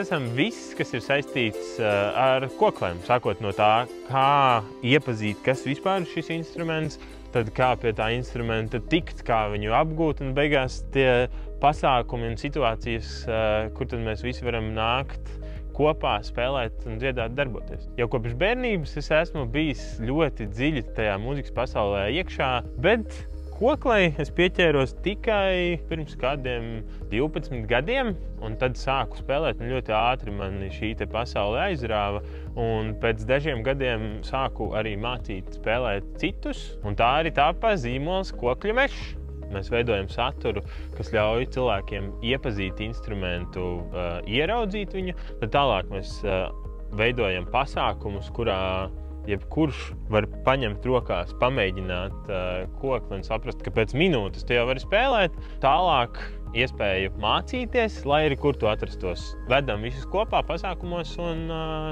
esam viss, kas ir saistīts ar koklēm. Sākot no tā, kā iepazīt, kas vispār ir šis instruments, tad kā pie tā instrumenta tikt, kā viņu apgūt, un beigās tie pasākumi un situācijas, kur tad mēs visi varam nākt kopā, spēlēt un dziedāt, darboties. Jau kopš bērnības es esmu bijis ļoti dziļi tajā mūzikas pasaulē iekšā, bet koklei es pieķēros tikai pirms kādiem 12 gadiem, un tad sāku spēlēt, un ļoti ātri mani šī te pasaule aizrāva, un pēc dažiem gadiem sāku arī mācīt spēlēt citus, un tā arī tāpa zīmols Kokļu Mešs. Mēs veidojam saturu, kas ļauj cilvēkiem iepazīt instrumentu, ieraudzīt viņu, tad tālāk mēs veidojam pasākumus, kurā jebkurš var paņemt rokās, pamēģināt kokli un saprast, ka pēc minūtes tu jau vari spēlēt. Tālāk iespēju mācīties, lai arī kur tu atrastos. Vedam visus kopā pasākumos un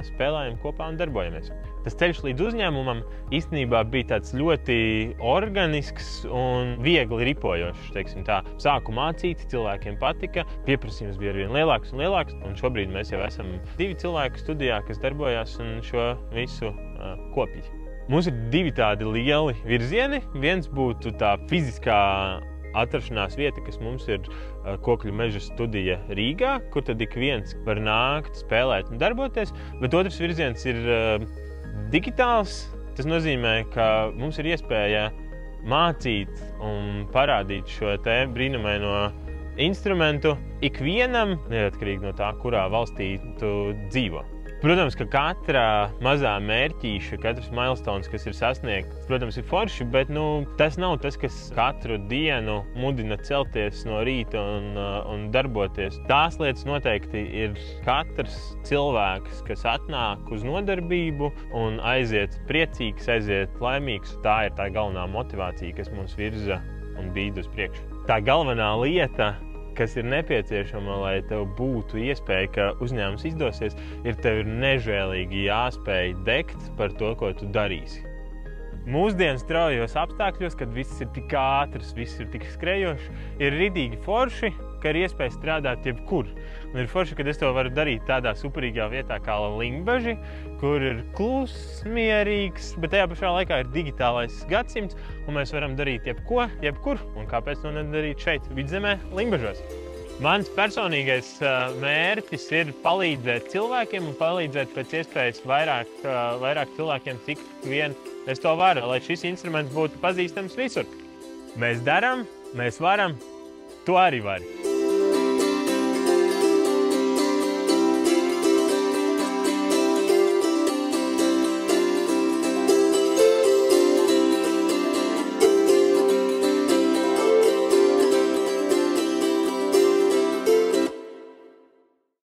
spēlējam kopā un darbojamies. Tas ceļš līdz uzņēmumam īstenībā bija tāds ļoti organisks un viegli ripojošs, teiksim tā. Sāku mācīt, cilvēkiem patika, pieprasījums bija arvien lielāks un lielāks, un šobrīd mēs jau esam 2 cilvēki studijā, kas darbojās un šo visu kopīgi. Mums ir 2 tādi lieli virzieni. Viens būtu tā fiziskā atrašanās vieta, kas mums ir Kokļu Meža studija Rīgā, kur tad ik viens var nākt, spēlēt un darboties, bet otrs virziens ir digitāls. Tas nozīmē, ka mums ir iespēja mācīt un parādīt šo te brīnumaino instrumentu ikvienam, neatkarīgi no tā, kurā valstī tu dzīvo. Protams, ka katra mazā mērķīša, katrs milestones, kas ir sasniegts, protams, ir forši, bet tas nav tas, kas katru dienu mudina celties no rīta un darboties. Tās lietas noteikti ir katrs cilvēks, kas atnāk uz nodarbību un aiziet priecīgs, aiziet laimīgs. Tā ir tā galvenā motivācija, kas mums virza un bīd uz priekšu. Tā galvenā lieta, kas ir nepieciešama, lai tev būtu iespēja, ka uzņēmums izdosies, tev ir nežēlīgi jāspēj degt par to, ko tu darīsi. Mūsdienu straujos apstākļos, kad viss ir tik ātrs, viss ir tik skrejošs, ir ridīgi forši, ka ir iespēja strādāt jebkur. Un ir forši, kad es to varu darīt tādā superīgā vietā kā Limbaži, kur ir kluss, mierīgs, bet tajā pašā laikā ir digitālais gadsimts, un mēs varam darīt jebko, jebkur, un kāpēc to nedarīt šeit, Vidzemē, Limbažos. Mans personīgais mērķis ir palīdzēt cilvēkiem un palīdzēt pēc iespējas vairāk cilvēkiem, cik vien es to varu, lai šis instruments būtu pazīstams visur. Mēs darām, mēs varam, tu arī vari.